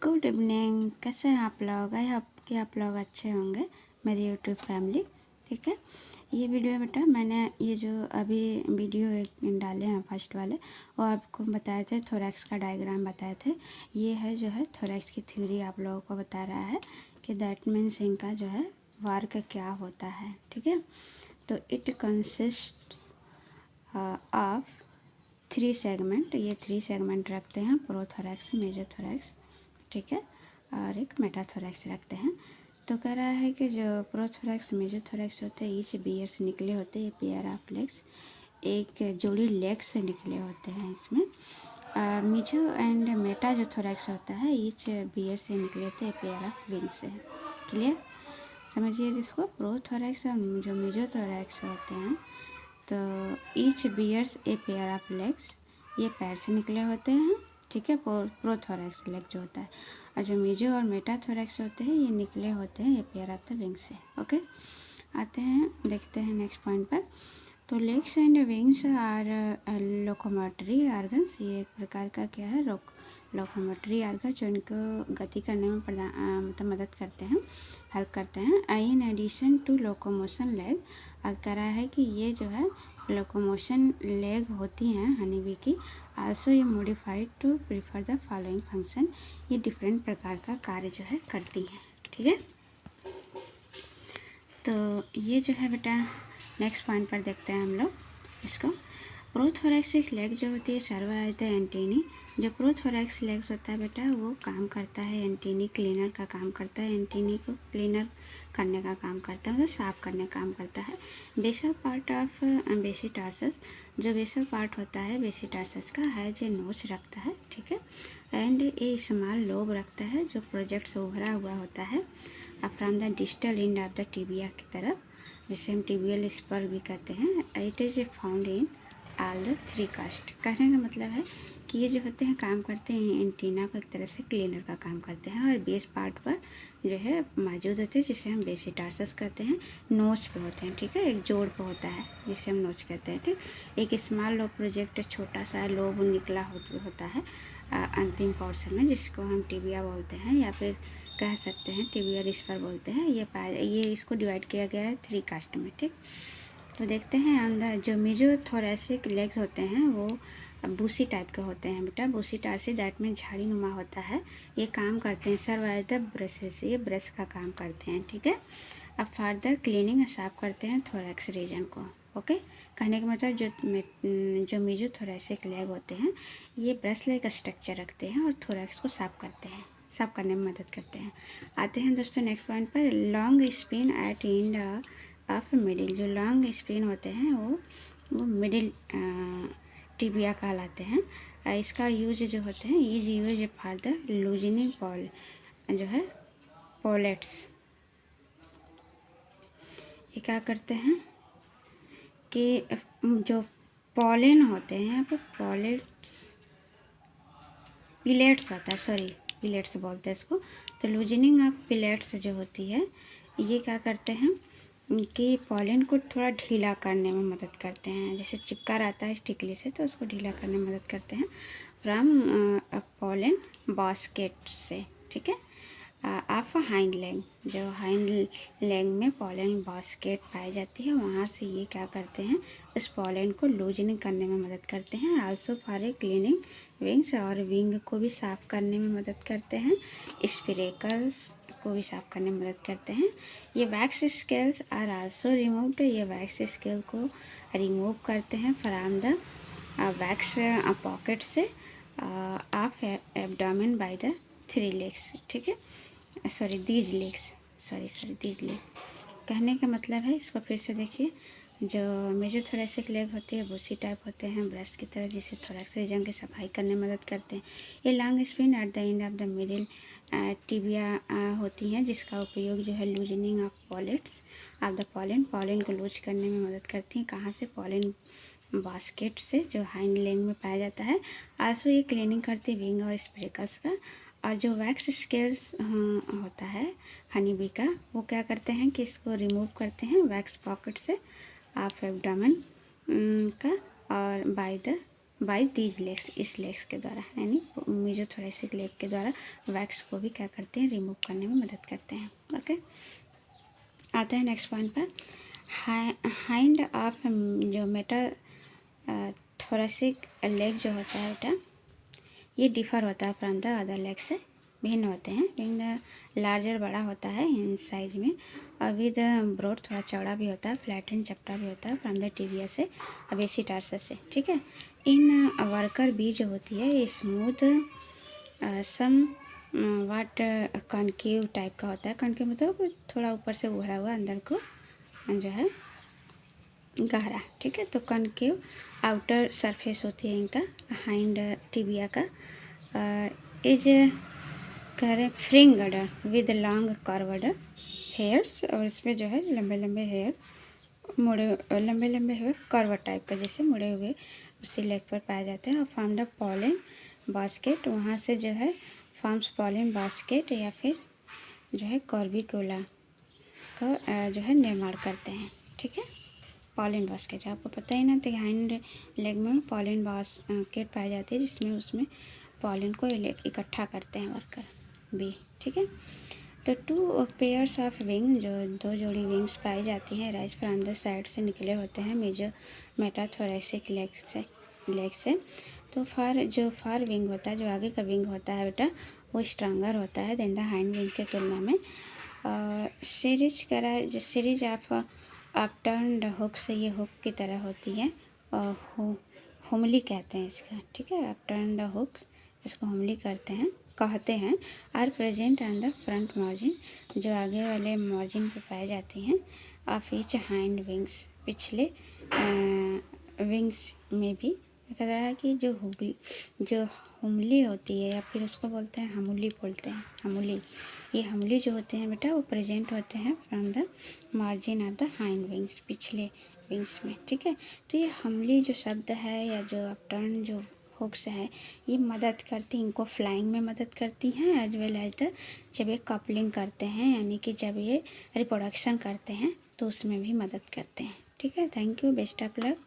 Good evening. कैसे हैं आप लोग? आई होप कि आप लोग अच्छे होंगे, मेरी यूट्यूब फैमिली। ठीक है, ये वीडियो बेटा मैंने ये जो अभी वीडियो एक डाले हैं फर्स्ट वाले, वो आपको बताए थे, थोरैक्स का डायग्राम बताए थे। ये है जो है थोरैक्स की थ्योरी आप लोगों को बता रहा है कि दैट मीन्स इनका जो है वर्क क्या होता है। ठीक है, तो इट कंसिस्ट ऑफ 3 सेगमेंट। ये 3 सेगमेंट रखते हैं, प्रोथोरैक्स, मेजोथोरैक्स, ठीक है, और एक मेटाथोरैक्स रखते हैं। तो कह रहा है कि जो प्रोथोरैक्स मेजोथोरैक्स होते हैं, ईच बियर से निकले होते हैं, पेयर ऑफ लेग्स, एक जोड़ी लेग्स से निकले होते हैं इसमें। मेजो एंड मेटा जो थोरैक्स होता है, ईच बियर से निकले होते हैं, पेयर ऑफ विंग से। क्लियर? समझिए इसको। प्रोथोरैक्स और जो मेजोथोरैक्स होते हैं, तो each bears a pair of legs, ये पैर से निकले होते हैं, ठीक है, प्रोथोरैक्स लेग जो होता है। और जो मेजो और मेटाथोरैक्स होते हैं, ये निकले होते हैं ये पेयर ऑफ द विंग से। ओके, आते हैं, देखते हैं नेक्स्ट पॉइंट पर। तो legs and wings are locomotory organs. ये एक प्रकार का क्या है, लोकोमोटरी ऑर्गन, जो इनको गति करने में मतलब मदद करते हैं, हेल्प करते हैं। In addition to locomotion leg, और कह रहा है कि ये जो है लोकोमोशन लेग होती हैं हनी बी की, आल्सो ये modified to prefer the following function. ये डिफरेंट प्रकार का कार्य जो है करती हैं। ठीक है, तो ये जो है बेटा नेक्स्ट पॉइंट पर देखते हैं हम लोग इसको। प्रोथोरैक्सिक लेग जो होती है सर्व एज द एंटीनी। जो प्रोथोरैक्स लेग्स होता है बेटा, वो काम करता है एंटीनी क्लीनर का काम करता है, एंटीनी को क्लीनर करने का काम करता है, मतलब साफ करने का काम करता है। बेसल पार्ट ऑफ बेसिटार्सस, जो बेसल पार्ट होता है बेसिटार्सस का है, जो नोच रखता है, ठीक है, एंड ए स्मॉल लोब रखता है, जो प्रोजेक्ट से उभरा हुआ होता है from the distal end of the tibia की तरफ, जिसे हम टिबियल स्पर भी कहते हैं। It is found in all the 3 caste. कहने का मतलब है कि ये जो होते हैं काम करते हैं एंटीना को एक तरह से क्लीनर का काम करते हैं, और बेस पार्ट पर जो है मौजूद होते हैं, जिसे हम बेसिटार्सस कहते हैं, नोच पे होते हैं, ठीक है, एक जोड़ पे होता है जिसे हम नोच कहते हैं। ठीक, एक स्मॉल लोब प्रोजेक्ट, छोटा सा लोब निकला होता है अंतिम पोर्शन में, जिसको हम टिबिया बोलते हैं, या फिर कह सकते हैं टिबियल स्पर बोलते हैं। ये इसको डिवाइड किया गया है 3 कास्ट में। ठीक, तो देखते हैं अंदर जो मेजोथोरैसिक लेग्स होते हैं वो बूसी टाइप के होते हैं बेटा, बूसी टारसी, दैट में झाड़ी नुमा होता है। ये काम करते हैं सर्व एज द ब्रशेस, ये ब्रश का काम करते हैं, ठीक है। अब फर्दर क्लीनिंग, साफ करते हैं थोरैक्स रीजन को। ओके, कहने का मतलब जो मेजोथोरैसिक लेग होते हैं, ये ब्रश लाइक स्ट्रक्चर रखते हैं और थोरैक्स को साफ करते हैं, साफ करने में मदद करते हैं। आते हैं दोस्तों नेक्स्ट पॉइंट पर। Long spin at end of middle. जो लॉन्ग स्पिन होते हैं वो मिडिल टिबिया कहलाते हैं। इसका यूज जो होते हैं, is use for the loosening Paul, जो है पॉलेट्स। ये क्या करते हैं कि जो पॉलन होते हैं, यहाँ पे पिलेट्स होता है, सॉरी पिलेट्स बोलते हैं इसको। तो लूजनिंग ऑफ पिलेट्स जो होती है, ये क्या करते हैं कि पॉलन को थोड़ा ढीला करने में मदद करते हैं। जैसे चिपका रहता है स्टिकली से, तो उसको ढीला करने में मदद करते हैं फ्रॉम पॉलन बास्केट से, ठीक है। ऑफ हाइंड लेग, जो हाइंड लेग में पॉलन बास्केट पाई जाती है, वहाँ से ये क्या करते हैं, उस पॉलन को लूजनिंग करने में मदद करते हैं। Also for a cleaning wings, और विंग को भी साफ़ करने में मदद करते हैं, स्पिरेकल्स को भी साफ करने में मदद करते हैं। ये wax scales are also removed, ये वैक्स स्केल को रिमूव करते हैं फ्रॉम द वैक्स पॉकेट से of abdomen by the 3 legs, ठीक है, sorry these legs, these leg. कहने का मतलब है, इसको फिर से देखिए, जो मेजोथोरैसिक लेग होती है बूसी टाइप होते हैं, ब्रश की तरह, जिससे थोरैक्स रीजन की सफाई करने में मदद करते हैं। ये long spin at the end of the middle tibia होती हैं, जिसका उपयोग जो है loosening of pellets of the pollen को लूज करने में मदद करती हैं। कहाँ से? पॉलन बास्केट से, जो हाइंड लेग में पाया जाता है। आल्सो ये क्लीनिंग करती है विंग और स्पिरेकल्स का। और जो वैक्स स्केल्स होता है हनी बी का, वो क्या करते हैं कि इसको रिमूव करते हैं वैक्स पॉकेट से ऑफ एब्डोमेन का, और by the by these legs, इस लेग्स के द्वारा, यानी मीजोथोरेसिक लेग के द्वारा वैक्स को भी क्या करते हैं, रिमूव करने में मदद करते हैं। ओके, आते हैं नेक्स्ट पॉइंट पर। हाइंड ऑफ जो थोरेसिक लेग जो होता है बेटा, ये डिफ़र होता है फ्रॉम द अदर लेग से, भिन्न होते हैं। बिंग लार्जर, बड़ा होता है इन साइज में, और विद ब्रॉड, थोड़ा चौड़ा भी होता है, फ्लैट एंड चपटा भी होता है फ्रॉम द टिबिया से, अबेसी टार्सस से, ठीक है। इन वर्कर बी जो होती है स्मूथ सम वाट कॉन्केव टाइप का होता है। कॉन्केव मतलब थोड़ा ऊपर से उभरा हुआ, अंदर को जो है गहरा, ठीक है। तो कॉन्केव आउटर सरफेस होती है इनका, हाइंड टिबिया का। इज कह रहे फ्रिंगड विद लॉन्ग कर्वड हेयर्स, और इसमें जो है लंबे लंबे हेयर्स, मुड़े लंबे लंबे हुए कर्व टाइप का, जैसे मुड़े हुए उसी लेग पर पाए जाते हैं। और फॉर्म द पॉलन बास्केट, वहाँ से जो है फॉर्म्स पॉलन बास्केट, या फिर जो है कॉर्बिकुला का जो है निर्माण करते हैं, ठीक है। पॉलन बास्केट आपको पता ही ना, तो हाइंड लेग में पॉलन बास्केट पाई जाती है, जिसमें उसमें पॉलन को इकट्ठा करते हैं वर्कर बी, ठीक है। तो 2 पेयर्स ऑफ विंग, जो 2 जोड़ी विंग्स पाई जाती हैं, राइज फ्रॉम द साइड से निकले होते हैं मेटाथोरेसिक लेग से। तो जो फार विंग होता है, जो आगे का विंग होता है बेटा, वो स्ट्रांगर होता है देन द हाइंड विंग के तुलना में। सीरीज करा, जो सीरीज ऑफ अपटर्न्ड हुक से, ये हुक की तरह होती है, और हुमली कहते हैं इसका, ठीक है। अपटर्न द हुक, इसको हुमली कहते हैं। Are present on the front margin, जो आगे वाले मार्जिन पे पाई जाती हैं, ऑफ ईच हाइंड विंग्स, पिछले विंग्स में भी। कह रहा है कि जो हुमली होती है, या फिर उसको बोलते हैं हमूली, बोलते हैं हमूली, ये हमूली जो होते हैं बेटा, वो प्रेजेंट होते हैं from the margin of the hind wings, पिछले विंग्स में, ठीक है। तो ये हमली जो शब्द है, या जो अपटर्न जो हुक्स है, ये मदद करती, इनको फ्लाइंग में मदद करती हैं, एज वेल एज द जब ये कपलिंग करते हैं, यानी कि जब ये रिप्रोडक्शन करते हैं, तो उसमें भी मदद करते हैं, ठीक है। Thank you, best of luck.